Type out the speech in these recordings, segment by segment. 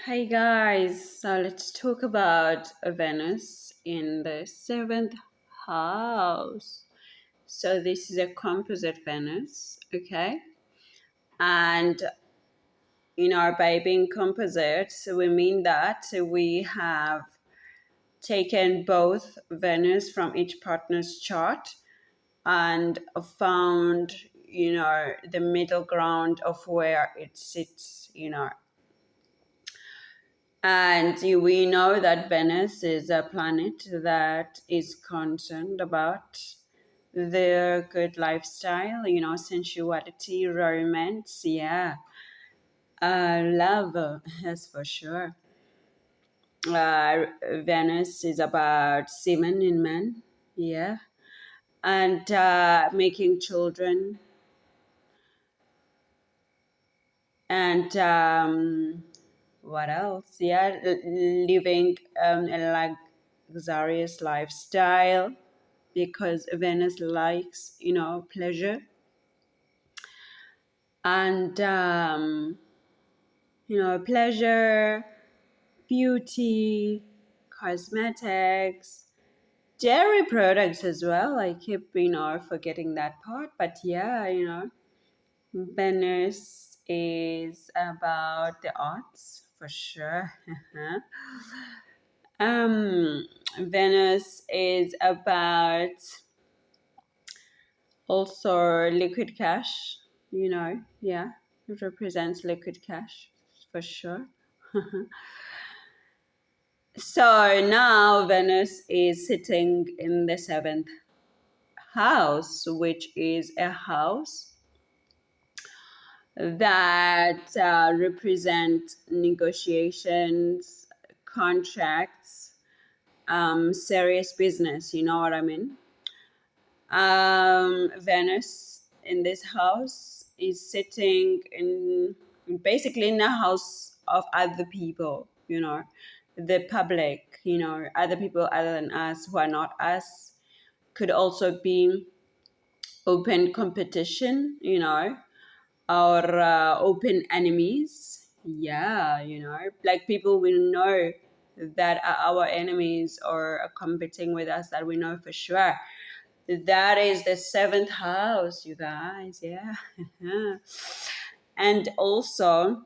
Hi guys, so let's talk about Venus in the seventh house. So this is a composite Venus, okay? And by being composite, we mean that we have taken both Venus from each partner's chart and found, the middle ground of where it sits. And we know that Venus is a planet that is concerned about their good lifestyle, sensuality, romance, yeah, love, that's for sure. Venus is about semen in men, yeah, and making children and what else? Yeah, living a luxurious lifestyle because Venus likes, pleasure and, pleasure, beauty, cosmetics, dairy products as well. I keep, forgetting that part. But yeah, Venus is about the arts for sure. Venus is about also liquid cash, yeah, it represents liquid cash for sure. So now Venus is sitting in the seventh house, which is a house that represent negotiations, contracts, serious business. You know what I mean? Venus in this house is sitting in basically in a house of other people, the public, other people other than us who are not us. Could also be open competition, or open enemies. Yeah, like people will know that are our enemies or are competing with us that we know for sure. That is the seventh house, you guys. Yeah. And also,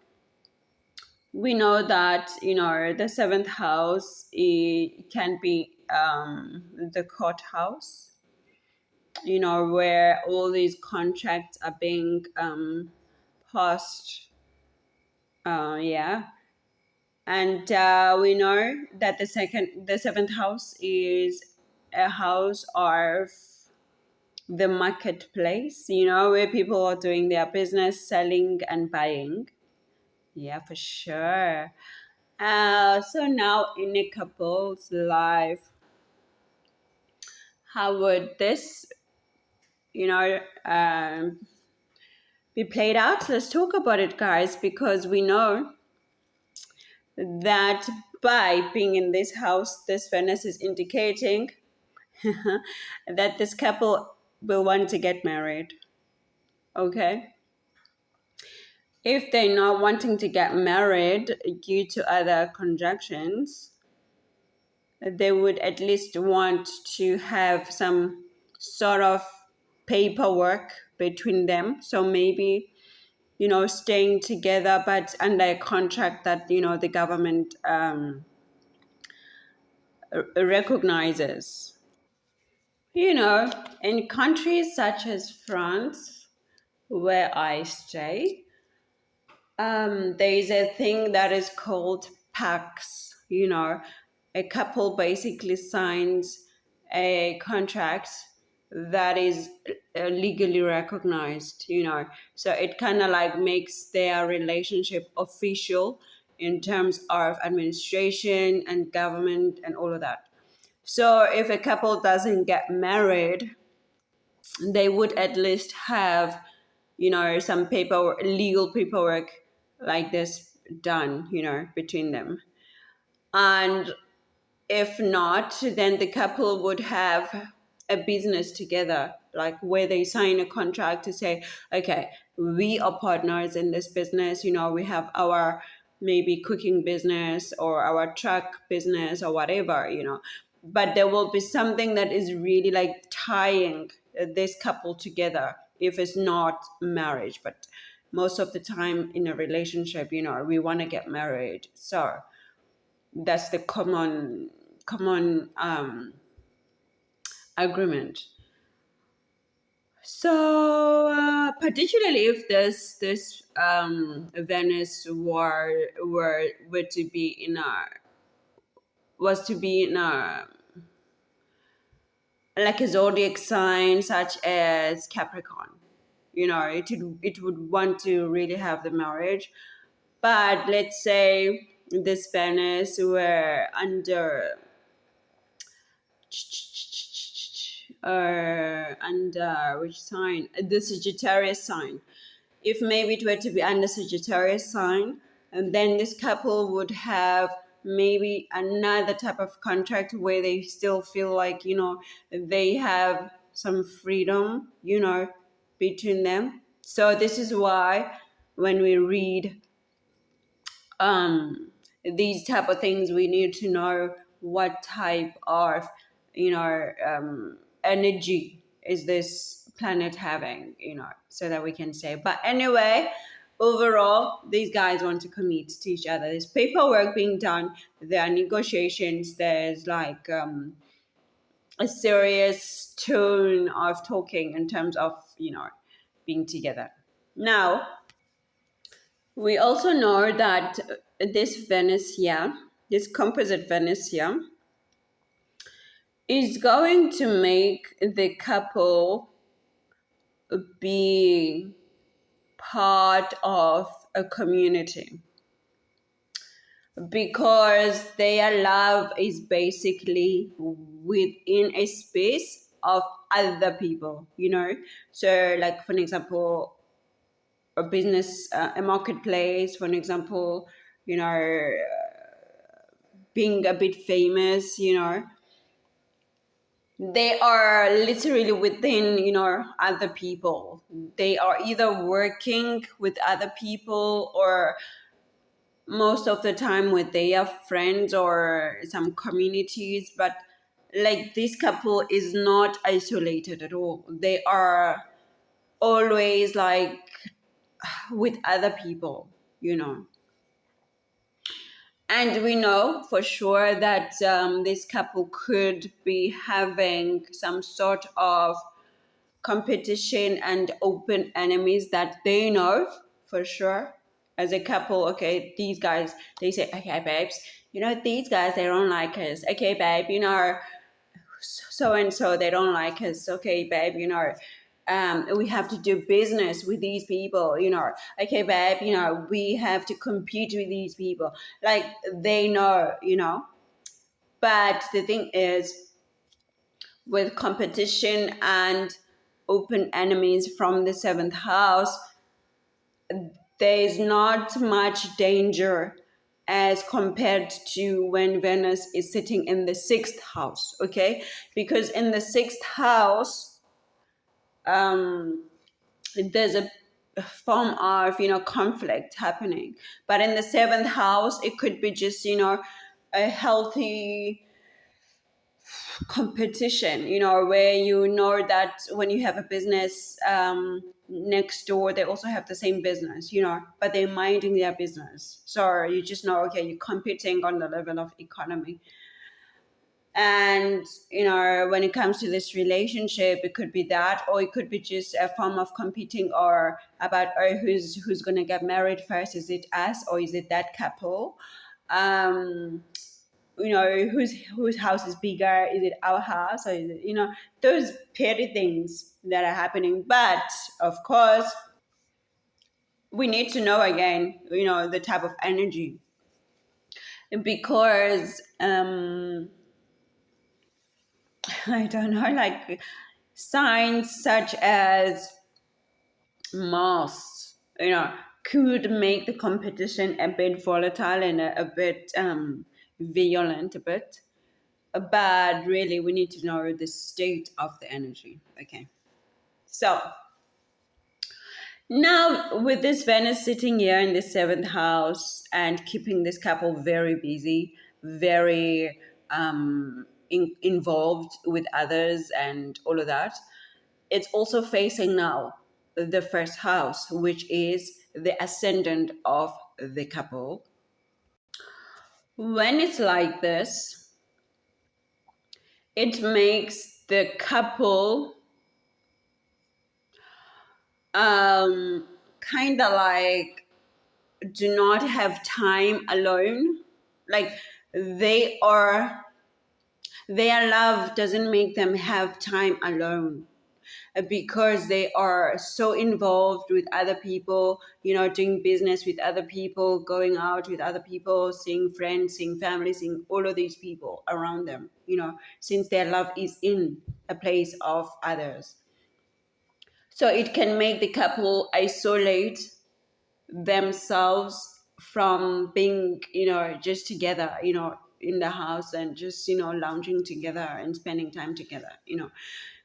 we know that, the seventh house it can be the court house, where all these contracts are being passed. Yeah. And we know that the seventh house is a house of the marketplace, where people are doing their business, selling and buying. Yeah, for sure. So now in a couple's life, how would this, you know, um, be played out? Let's talk about it, guys, because we know that by being in this house, this Venus is indicating that this couple will want to get married. Okay? If they're not wanting to get married due to other conjunctions, they would at least want to have some sort of paperwork between them. So maybe, staying together, but under a contract that, the government recognizes. In countries such as France, where I stay, there is a thing that is called pax. A couple basically signs a contract that is legally recognized. So it kind of like makes their relationship official in terms of administration and government and all of that. So if a couple doesn't get married, they would at least have, some legal paperwork like this done, between them. And if not, then the couple would have a business together, like where they sign a contract to say, okay, we are partners in this business. We have our maybe cooking business or our truck business or whatever, but there will be something that is really like tying this couple together if it's not marriage. But most of the time in a relationship, we want to get married. So that's the common agreement. So particularly if this Venus were to be in a was to be in a like a zodiac sign such as Capricorn, it would want to really have the marriage. But let's say this Venus were under which sign? The Sagittarius sign. If maybe it were to be under Sagittarius sign, and then this couple would have maybe another type of contract where they still feel like, they have some freedom, between them. So this is why when we read these type of things, we need to know what type of energy is this planet having, so that we can say. But anyway, overall, these guys want to commit to each other. There's paperwork being done, there are negotiations, there's like a serious tone of talking in terms of being together. Now we also know that this Venus here, this composite Venus here, is going to make the couple be part of a community, because their love is basically within a space of other people, So, like, for an example, a business, a marketplace, for an example, being a bit famous, they are literally within, other people. They are either working with other people, or most of the time with their friends or some communities. But like, this couple is not isolated at all. They are always like with other people, And we know for sure that this couple could be having some sort of competition and open enemies that they know for sure. As a couple, okay, these guys, they say, okay, babes, these guys, they don't like us. Okay, babe, so and so, they don't like us. Okay, babe, we have to do business with these people, Okay, babe, we have to compete with these people. Like, they know, But the thing is, with competition and open enemies from the seventh house, there is not much danger as compared to when Venus is sitting in the sixth house, okay? Because in the sixth house, there's a form of conflict happening, but in the seventh house it could be just a healthy competition, where that when you have a business next door, they also have the same business, but they're minding their business. So you just know, okay, you're competing on the level of economy. And when it comes to this relationship, it could be that, or it could be just a form of competing, or about, who's going to get married first. Is it us, or is it that couple? Whose house is bigger? Is it our house, or is it those petty things that are happening? But of course, we need to know again, the type of energy, because I don't know, like signs such as Mars, could make the competition a bit volatile and a bit violent, a bit. But really, we need to know the state of the energy. Okay. So Now, with this Venus sitting here in the seventh house and keeping this couple very busy, very involved with others and all of that, it's also facing now the first house, which is the ascendant of the couple. When it's like this, it makes the couple kind of like do not have time alone. Like they are, their love doesn't make them have time alone because they are so involved with other people, doing business with other people, going out with other people, seeing friends, seeing family, seeing all of these people around them, since their love is in a place of others. So it can make the couple isolate themselves from being, just together, in the house and just, lounging together and spending time together,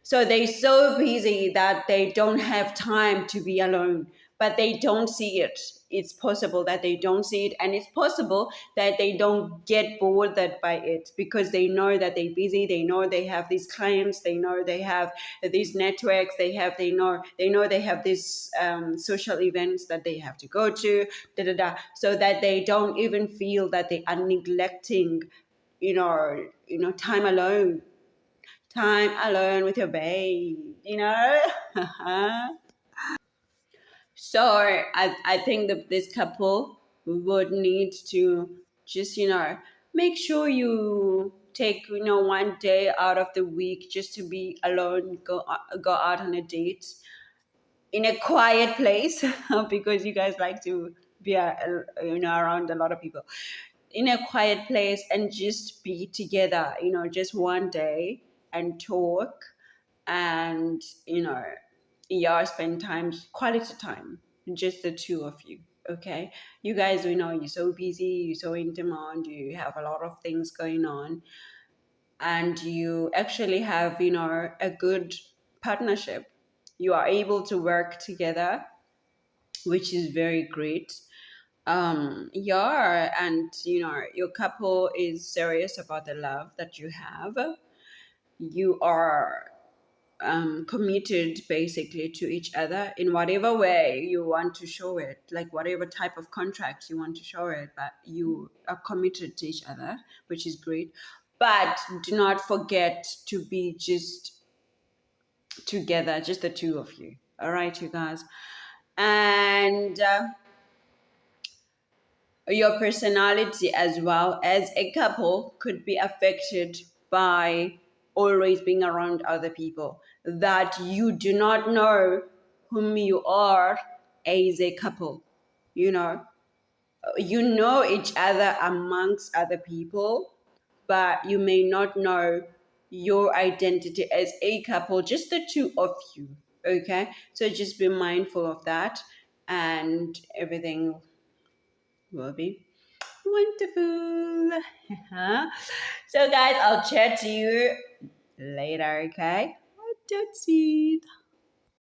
So they're so busy that they don't have time to be alone, but they don't see it. It's possible that they don't see it, and it's possible that they don't get bothered by it because they know that they're busy. They know they have these clients. They know they have these networks. They know they have these social events that they have to go to. So that they don't even feel that they are neglecting, time alone, with your babe. So I think that this couple would need to just, make sure you take, one day out of the week just to be alone, go out on a date in a quiet place because you guys like to be, around a lot of people, in a quiet place, and just be together, just one day, and talk, and yeah, spend time, quality time, just the two of you. Okay, you guys, we know you're so busy, you're so in demand, you have a lot of things going on, and you actually have, a good partnership. You are able to work together, which is very great. Yeah, and your couple is serious about the love that you have. You are committed basically to each other in whatever way you want to show it, like whatever type of contract you want to show it, but you are committed to each other, which is great. But do not forget to be just together, just the two of you. All right, you guys. And your personality as well as a couple could be affected by always being around other people that you do not know whom you are as a couple. You know, you know each other amongst other people, but you may not know your identity as a couple, just the two of you. Okay, so just be mindful of that, and everything will be wonderful. So, guys, I'll chat to you later, okay? That's it.